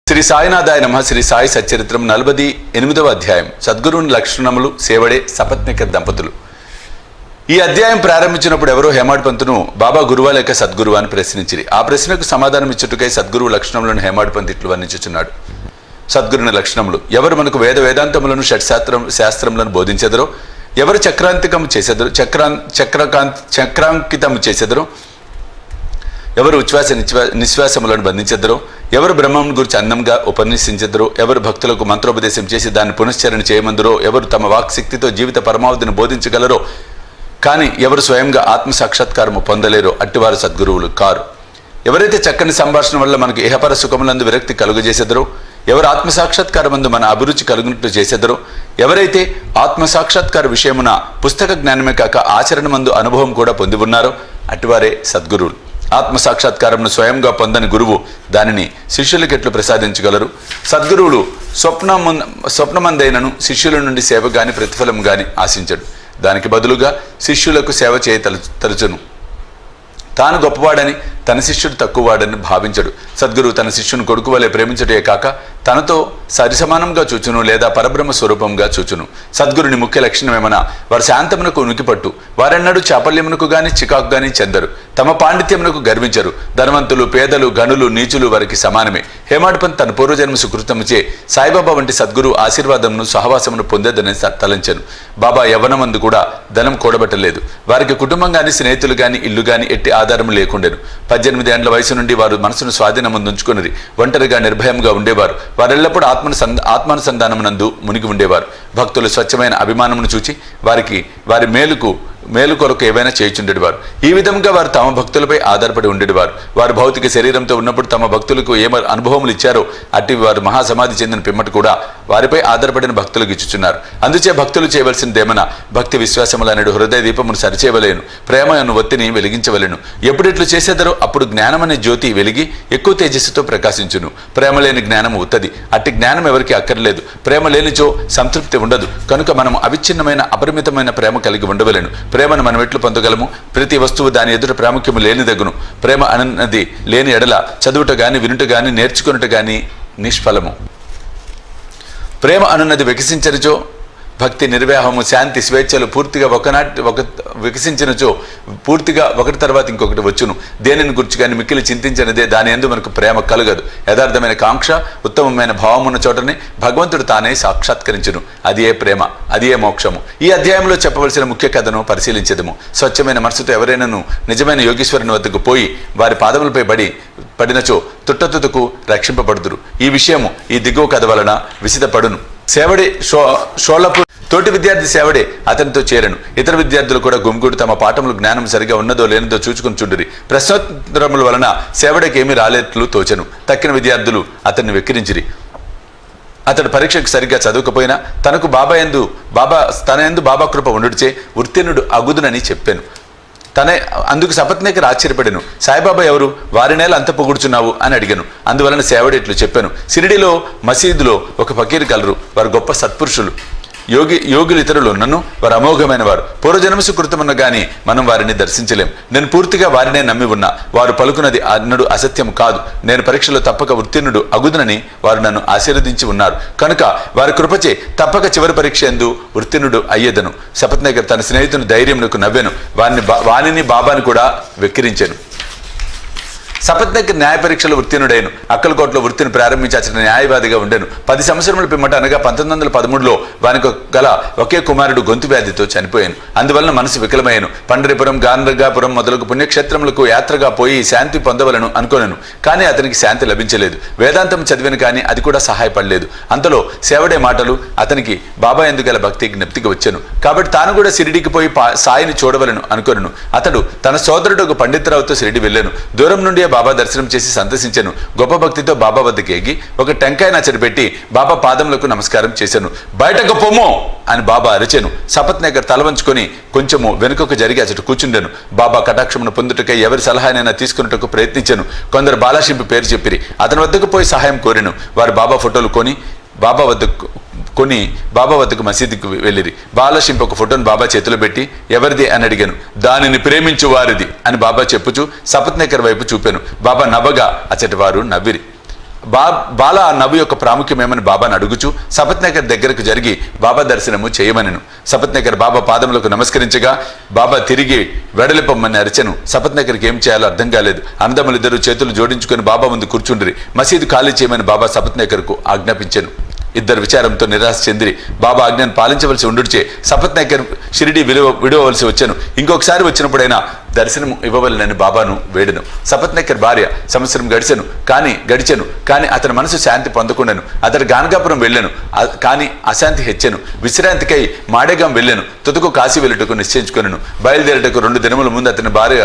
శ్రీ సాయినాథాయ నమః. శ్రీ సాయి సచ్చరిత్రం 48వ అధ్యాయం. సద్గురువుని లక్షణములు సేవడే సపత్నిక దంపతులు. ఈ అధ్యాయం ప్రారంభించినప్పుడు ఎవరో హేమాడ్ పంతును బాబా గురువా లేక సద్గురువా అని ప్రశ్నించిరి. ఆ ప్రశ్నకు సమాధానం ఇచ్చుటకై సద్గురువు లక్షణములను హేమాడ్ పంత్ ఇట్లు వర్ణించుచున్నాడు. సద్గురుని లక్షణములు: ఎవరు మనకు వేదాంతములను శాస్త్రములను బోధించెదరో, ఎవరు చక్రాంకితము చేసెదరో, ఎవరు ఉచ్ఛ్వాస నిశ్వాసములను బంధించెదరో, ఎవరు బ్రహ్మం గురించి అందంగా ఉపన్యసించెదరో, ఎవరు భక్తులకు మంత్రోపదేశం చేసి దాన్ని పునశ్చరణ చేయమందురో, ఎవరు తమ వాక్శక్తితో జీవిత పరమావధిని బోధించగలరో, కానీ ఎవరు స్వయంగా ఆత్మ సాక్షాత్కారము పొందలేరో అట్టివారు సద్గురువులు కారు. ఎవరైతే చక్కని సంభాషణ వల్ల మనకు ఇహపర సుఖములందు విరక్తి కలుగజేసెదరో, ఎవరు ఆత్మసాక్షాత్కారమందు మన అభిరుచి కలుగునట్లు చేసెదరో, ఎవరైతే ఆత్మసాక్షాత్కార విషయమున పుస్తక జ్ఞానమే కాక ఆచరణమందు అనుభవం కూడా పొంది ఉన్నారో అట్టివారే సద్గురువులు. ఆత్మసాక్షాత్కారంను స్వయంగా పొందని గురువు దానిని శిష్యులకు ఎట్లు ప్రసాదించగలరు? సద్గురువులు స్వప్నమందైనను శిష్యుల నుండి సేవ గాని ప్రతిఫలం గాని ఆశించడు. దానికి బదులుగా శిష్యులకు సేవ చేయ తలుచును. తాను గొప్పవాడని తన శిష్యుడు తక్కువవాడని భావించడు. సద్గురువు తన శిష్యుని కొడుకు వలె ప్రేమించడే కాక తనతో సరిసమానంగా చూచును లేదా పరబ్రహ్మ స్వరూపంగా చూచును. సద్గురుని ముఖ్య లక్షణం ఏమన్నా వారి శాంతమునకు ఉనికిపట్టు. వారెన్నడూ చాపల్యమునకు గాని చికాకు గాని చెందరు. తమ పాండిత్యమునకు గర్వించరు. ధనవంతులు, పేదలు, గనులు, నీచులు వారికి సమానమే. హేమాడ్ పంత్ తన పూర్వజన్మ సుకృతముచే సాయిబాబా వంటి సద్గురు ఆశీర్వాదమును సహవాసమును పొందేదని తలంచెను. బాబా యవ్వనమందు కూడా ధనం కూడబట్టలేదు. వారికి కుటుంబం గాని స్నేహితులు గాని ఇల్లు గాని ఎట్టి ఆధారము లేకుండెను. 18 ఏళ్ల వయసు నుండి వారు మనసును స్వాధీనముందుంచుకుని ఒంటరిగా నిర్భయంగా ఉండేవారు. వారెల్లప్పుడూ ఆత్మానుసంధానమునందు మునిగి ఉండేవారు. భక్తులు స్వచ్ఛమైన అభిమానమును చూచి వారి మేలు కొరకు ఏవైనా చేయుచుండేవారు. ఈ విధంగా వారు తమ భక్తులపై ఆధారపడి ఉండేవారు. వారు భౌతిక శరీరంతో ఉన్నప్పుడు తమ భక్తులకు ఏ అనుభవములు ఇచ్చారో అట్టి వారు మహాసమాధి చెందిన పిమ్మట కూడా వారిపై ఆధారపడిన భక్తులకు ఇచ్చుచున్నారు. అందుచే భక్తులు చేయవలసిందేమన్నా భక్తి విశ్వాసములు అనేది హృదయ దీపమును సరిచేయవలేను. ప్రేమను ఒత్తిని వెలిగించవలేను. ఎప్పుడిట్లు చేసేదరో అప్పుడు జ్ఞానమనే జ్యోతి వెలిగి ఎక్కువ తేజస్సుతో ప్రకాశించును. ప్రేమ లేని జ్ఞానం ఉత్తది. అట్టి జ్ఞానం ఎవరికి అక్కర్లేదు. ప్రేమ లేనిచో సంతృప్తి ఉండదు. కనుక మనం అవిచ్ఛిన్నమైన అపరిమితమైన ప్రేమ కలిగి ఉండవలేను. ప్రేమను మనం ఎట్లు పొందగలము? ప్రతి వస్తువు దాని ఎదుట ప్రాముఖ్యము లేనిదగును. ప్రేమ అన్నది లేని ఎడల చదువుట గాని వినుట గాని నేర్చుకునుట గాని నిష్ఫలము. ప్రేమ అనున్నది వికసించనిచో భక్తి, నిర్వాహము, శాంతి, స్వేచ్ఛలు పూర్తిగా వికసించినచో పూర్తిగా ఒకటి తర్వాత ఇంకొకటి వచ్చును. దేనిని గురించి కానీ మిక్కిలి చింతించినదే దాని యందు మనకు ప్రేమ కలగదు. యథార్థమైన కాంక్ష, ఉత్తమమైన భావమున్న చోటని భగవంతుడు తానే సాక్షాత్కరించును. అది ఏ ప్రేమ, అది ఏ మోక్షము. ఈ అధ్యాయంలో చెప్పవలసిన ముఖ్య కథను పరిశీలించదము. స్వచ్ఛమైన మనసుతో ఎవరైనాను నిజమైన యోగీశ్వరుని వద్దకు పోయి వారి పాదములపై పడినచో తుట్టతుతకు రక్షింపబడుదురు. ఈ విషయము ఈ దిగువ కథ వలన విసిదపడును. సేవడే షోలపూర్ తోటి విద్యార్థి సేవడే అతనితో చేరను. ఇతర విద్యార్థులు కూడా గుమిగూడి తమ పాఠములు జ్ఞానం సరిగా ఉన్నదో లేనిదో చూచుకుని చుండిరి. ప్రశ్నోత్తరముల వలన సేవడకి ఏమీ రాలేట్లు తోచెను. తక్కిన విద్యార్థులు అతన్ని వెక్కిరించిరి. అతడు పరీక్షకు సరిగ్గా చదవకపోయినా తన యందు బాబా కృప ఉండుడిచే ఉత్తీర్ణుడు అగుదునని చెప్పాను. అందుకు సపత్నేకర్ ఆశ్చర్యపడెను. సాయిబాబా ఎవరు? వారినేలా అంత పొగుడుచున్నావు అని అడిగాను. అందువలన సేవడి ఇట్లు చెప్పాను. షిరిడిలో మసీదులో ఒక ఫకీరు కలరు. వారు గొప్ప సత్పురుషులు, యోగులు. ఇతరులు నన్ను వారు అమోఘమైన వారు. పూర్వజన్మ సుకృతమున్న గాని మనం వారిని దర్శించలేం. నేను పూర్తిగా వారినే నమ్మి ఉన్నా. వారు పలుకున్నది అన్నడు అసత్యం కాదు. నేను పరీక్షలో తప్పక ఉత్తీర్ణుడు అగుదునని వారు నన్ను ఆశీర్వదించి ఉన్నారు. కనుక వారి కృపచే తప్పక చివరి పరీక్ష యందు ఉత్తీర్ణుడు అయ్యేదను. సపత్నేకర్ తన స్నేహితుని ధైర్యమునకు నవ్వెను. వానిని బాబాని కూడా వెక్కిరించాను. సపత్నేకర్ న్యాయ పరీక్షలో ఉత్తీర్ణుడైను. అక్కలకోటలో వృత్తిని ప్రారంభించి అతని న్యాయవాదిగా ఉండెను. 10 సంవత్సరముల పిమ్మట అనగా 1913లో వానికి గల ఒకే కుమారుడు గొంతు వ్యాధితో చనిపోయాను. అందువలన మనసు వికలమయ్యాను. పండరిపురం, గాంధర్గాపురం మొదలగు పుణ్యక్షేత్రములకు యాత్రగా పోయి శాంతి పొందవలను అనుకోనను. కానీ అతనికి శాంతి లభించలేదు. వేదాంతం చదివిన కానీ అది కూడా సహాయపడలేదు. అంతలో సేవడే మాటలు అతనికి బాబా ఎందుకు గల భక్తి జ్ఞప్తికి వచ్చాను. కాబట్టి తాను కూడా షిరిడికి పోయి సాయిని చూడవలను అనుకోనను. అతడు తన సోదరుడు ఒక పండితురావుతో షిరిడి వెళ్ళాను. దూరం నుండి బాబా దర్శనం చేసి సంతసించాను. గొప్ప భక్తితో బాబా వద్దకు ఎగి ఒక టెంకాయ నచ్చడి పెట్టి బాబా పాదములకు నమస్కారం చేశాను. బయటకు పొమ్ము అని బాబా అరిచాను. సపత్నేకర్ తలవంచుకొని కొంచెము వెనుకకు జరిగి అచట కూర్చుండాను. బాబా కటాక్షమును పొందుటకై ఎవరి సలహానైనా తీసుకున్నట్టుకు ప్రయత్నించాను. కొందరు బాలాశింపి పేరు చెప్పిరి. అతని వద్దకు పోయి సహాయం కోరాను. వారు బాబా ఫోటోలు కొని బాబా వద్దకు మసీదుకు వెళ్ళిరి. బాలశింప ఒక ఫోటోను బాబా చేతిలో పెట్టి ఎవరిది అని అడిగాను. దానిని ప్రేమించు వారిది అని బాబా చెప్పుచు సపత్నేకర్ వైపు చూపాను. బాబా నవ్వగా అచటి వారు నవ్విరి. బాల నవ్వు యొక్క ప్రాముఖ్యం ఏమని బాబాను అడుగుచూ సపత్నేకర్ దగ్గరకు జరిగి బాబా దర్శనము చేయమనెను. సపత్నేకర్ బాబా పాదములకు నమస్కరించగా బాబా తిరిగి వెడలిపమ్మని అరిచెను. సపత్నేకర్కి ఏం చేయాలో అర్థం కాలేదు. అన్నదమ్ములిద్దరూ చేతులు జోడించుకొని బాబా ముందు కూర్చుండ్రి. మసీదు ఖాళీ చేయమని బాబా సపత్నేకర్కు ఆజ్ఞాపించెను. ఇద్దరు విచారంతో నిరాశ చెందిరి. బాబా ఆజ్ఞను పాలించవలసి ఉండుచే సపత్నేకర్ షిరిడి విడవలసి వచ్చాను. ఇంకొకసారి వచ్చినప్పుడైనా దర్శనం ఇవ్వవలనని బాబాను వేడెను. సపత్నేకర్ భార్య సంవత్సరం గడిచెను కానీ అతని మనసు శాంతి పొందకుండాను. అతడు గానగాపురం వెళ్ళాను కానీ అశాంతి హెచ్చెను. విశ్రాంతికై మాడేగాం వెళ్ళాను. తుదకు కాశీ వెళ్ళటకు నిశ్చయించుకొనెను. బయలుదేరటకు 2 దినముల ముందు అతని భార్య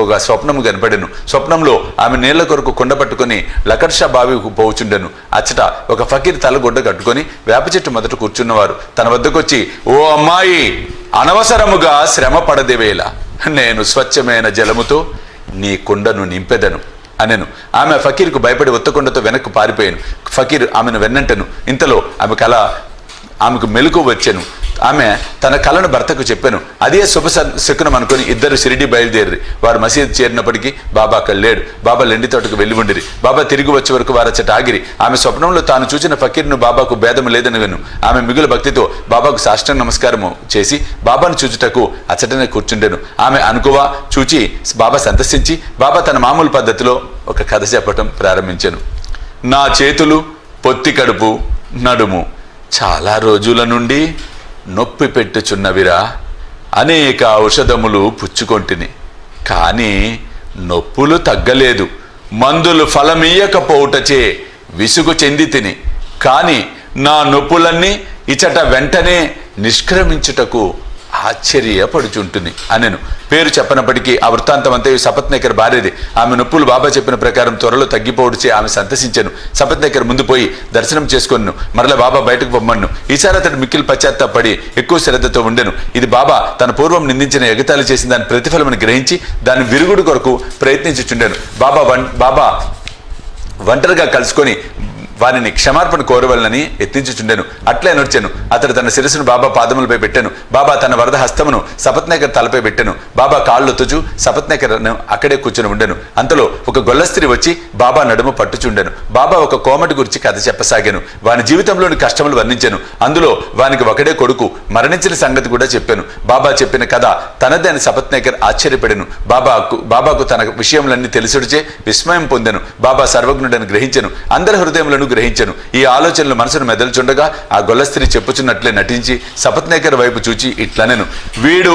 ఒక స్వప్నము కనపడెను. స్వప్నంలో ఆమె నీళ్ల కొరకు కొండ పట్టుకుని లకర్షా బావికు పోవుచుండెను. అచ్చట ఒక ఫకీర్ తలగొడ్డ కట్టుకొని వేప చెట్టు మొదట కూర్చున్నవారు తన వద్దకొచ్చి, ఓ అమ్మాయి, అనవసరముగా శ్రమ పడదేవేళ నేను స్వచ్ఛమైన జలముతో నీ కుండను నింపెదను అనెను. ఆమె ఫకీర్కు భయపడి ఒత్తకొండతో వెనక్కు పారిపోయాను. ఫకీర్ ఆమెను వెన్నంటను. ఇంతలో ఆమెకు మెలకు వచ్చాను. ఆమె తన కలను భర్తకు చెప్పాను. అదే శుభ శకునం అనుకుని ఇద్దరు షిరిడి బయలుదేరి వారు మసీదు చేరినప్పటికీ బాబా అక్కడ లేడు. బాబా లెండి తోటకు వెళ్ళి ఉండిరి. బాబా తిరిగి వచ్చే వరకు వారచ్చట ఆగిరి. ఆమె స్వప్నంలో తాను చూసిన ఫకీర్ను బాబాకు భేదం లేదని విను. ఆమె మిగులు భక్తితో బాబాకు సాష్టాంగ నమస్కారము చేసి బాబాను చూచుటకు అచ్చటనే కూర్చుండెను. ఆమె అనుకువా చూచి బాబా సందర్శించి బాబా తన మామూలు పద్ధతిలో ఒక కథ చెప్పటం ప్రారంభించాను. నా చేతులు, పొత్తి కడుపు, నడుము చాలా రోజుల నుండి నొప్పి పెట్టుచున్నవిరా. అనేక ఔషధములు పుచ్చుకొంటిని కానీ నొప్పులు తగ్గలేదు. మందులు ఫలమీయకపోవుటచే విసుగు చెంది తిని కానీ నా నొప్పులన్నీ ఇచట వెంటనే నిష్క్రమించుటకు ఆశ్చర్యపడుచుంటుంది అనెను. పేరు చెప్పనప్పటికీ ఆ వృత్తాంతం అంతా సపత్నేకర్ భార్యది. ఆమె నొప్పులు బాబా చెప్పిన ప్రకారం త్వరలో తగ్గిపోవడిచే ఆమె సంతసించాను. సపత్నేకర్ ముందు పోయి దర్శనం చేసుకొను. మరలా బాబా బయటకు పొమ్మను. ఈసారి అతడు మిక్కిలి పశ్చాత్తాపడి ఎక్కువ శ్రద్ధతో ఉండెను. ఇది బాబా తన పూర్వం నిందించిన ఎగతాళి చేసిన దాని ప్రతిఫలమని గ్రహించి దాని విరుగుడు కొరకు ప్రయత్నించుచుండెను. బాబా ఒంటరిగా కలుసుకొని వారిని క్షమార్పణ కోరవలనని యత్నించుచుండెను. అట్లే నడిచెను. అతడు తన శిరస్సును బాబా పాదములపై పెట్టెను. బాబా తన వరద హస్తమును సపత్నేకర్ తలపై పెట్టెను. బాబా కాళ్ళు తుచు సపత్నేకర్ అక్కడే కూర్చుని ఉండెను. అంతలో ఒక గొల్లస్త్రీ వచ్చి బాబా నడుము పట్టుచుండెను. బాబా ఒక కోమటి గురించి కథ చెప్పసాగాను. వాని జీవితంలోని కష్టములు వర్ణించాను. అందులో వానికి ఒకడే కొడుకు మరణించిన సంగతి కూడా చెప్పాను. బాబా చెప్పిన కథ తనదే అని సపత్నేకర్ ఆశ్చర్యపడెను. బాబాకు తన విషయములన్నీ తెలిసుడిచే విస్మయం పొందెను. బాబా సర్వజ్ఞుడని గ్రహించెను. అందరి హృదయములను గ్రహించను. ఈ ఆలోచనలు మనసును మెదలుచుండగా ఆ గొల్లస్త్రీ చెప్పుచున్నట్లే నటించి సపత్నేకర్ వైపు చూచి ఇట్లనెను, వీడు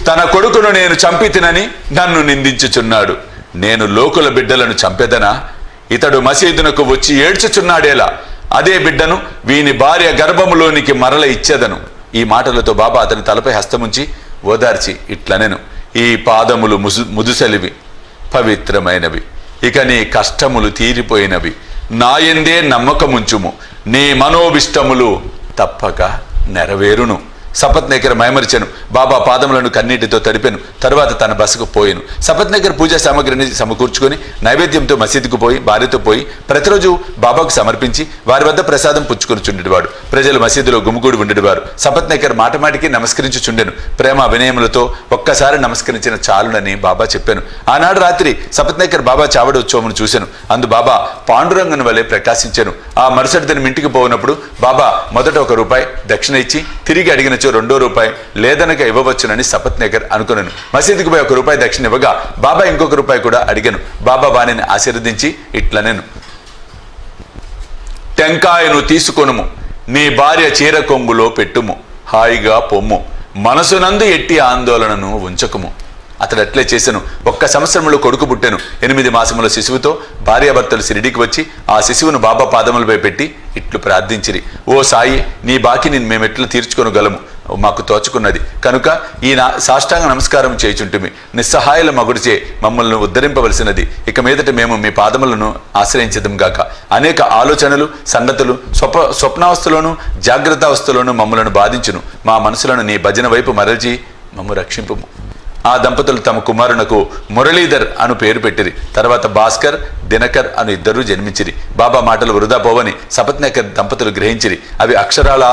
తన కొడుకును నేను చంపి తినని నన్ను నిందించుచున్నాడు. నేను లోకుల బిడ్డలను చంపెదనా? ఇతడు మసీదునకు వచ్చి ఏడ్చుచున్నాడేలా అదే బిడ్డను వీని భార్య గర్భములోనికి మరల ఇచ్చేదను. ఈ మాటలతో బాబా అతని తలపై హస్తముంచి ఓదార్చి ఇట్లనెను, ఈ పాదములు ముదుసలివి, పవిత్రమైనవి. ఇక నీ కష్టములు తీరిపోయినవి. నాయందే నమ్మకముంచుము. నీ మనోభిష్టములు తప్పక నెరవేరును. సపత్నేకర్ మైమరిచెను. బాబా పాదములను కన్నీటితో తడిపెను. తరువాత తన బసకు పోయెను. సపత్నేకర్ పూజా సామగ్రిని సమకూర్చుకొని నైవేద్యంతో మసీదుకు పోయి భార్యతో పోయి ప్రతిరోజు బాబాకు సమర్పించి వారి వద్ద ప్రసాదం పుచ్చుకొనిచుండేవాడు. ప్రజలు మసీదులో గుమిగూడి ఉండేవారు. సపత్నేకర్ మాటమాటికి నమస్కరించుచుండెను. ప్రేమ వినయములతో ఒక్కసారి నమస్కరించిన చాలునని బాబా చెప్పాను. ఆనాడు రాత్రి సపత్నేకర్ బాబా చావడి ఉత్సవమును చూశాను. అందు బాబా పాండురంగన్ వలె ప్రకాశించాను. ఆ మరుసటి దిన ఇంటికి పోయినప్పుడు బాబా మొదట ₹1 దక్షిణ ఇచ్చి తిరిగి అడిగిన ₹2 లేదనక ఇవ్వవచ్చునని సపత్నేకర్ అనుకున్నాను. మసీదుకు పోయి ₹1 దక్షిణ ఇవ్వగా బాబా ఇంకొక ₹1 కూడా అడిగాను. బాబా వాణిని ఆశీర్వదించి ఇట్లనెను, టెంకాయను తీసుకొనుము, నీ భార్య చీర కొంగులో పెట్టుము, హాయిగా పొమ్ము, మనసునందు ఎట్టి ఆందోళనను ఉంచకుము. అతడు అట్లే చేశాను. 1 సంవత్సరంలో కొడుకు పుట్టాను. 8 మాసముల శిశువుతో భార్యాభర్తలు షిరిడీకి వచ్చి ఆ శిశువును బాబా పాదములపై పెట్టి ఇట్లు ప్రార్థించిరి, ఓ సాయి, నీ బాకిని మేమెట్లు తీర్చుకొనగలము, మాకు తోచుకున్నది కనుక ఈ సాష్టాంగ నమస్కారం చేయుచుంటుమి. నిస్సహాయుల మగుడిచే మమ్మల్ని ఉద్ధరింపవలసినది. ఇక మీదట మేము మీ పాదములను ఆశ్రయించదం గాక. అనేక ఆలోచనలు సంగతులు స్వప్నావస్థలోను జాగ్రత్తావస్థలోను మమ్మలను బాధించును. మా మనసులను నీ భజన వైపు మరల్చి మమ్ము రక్షింపుము. ఆ దంపతులు తమ కుమారునకు మురళీధర్ అను పేరు పెట్టిరి. తర్వాత భాస్కర్, దినకర్ అను ఇద్దరు జన్మించిరి. బాబా మాటలు వృధా పోవని సపత్నేకర్ దంపతులు గ్రహించిరి. అవి అక్షరాల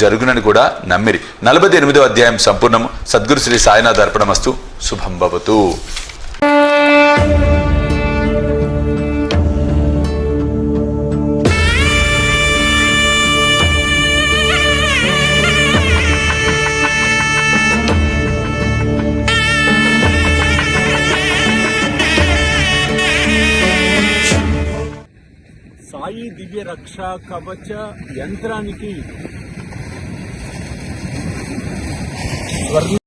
జరుగునని కూడా నమ్మిరి. 48వ అధ్యాయం సంపూర్ణము. సద్గురు శ్రీ సాయినాథ్ అర్పణమస్తు. శుభం భవతు. దివ్య రక్ష కవచ యంత్రానికి స్వర్ణ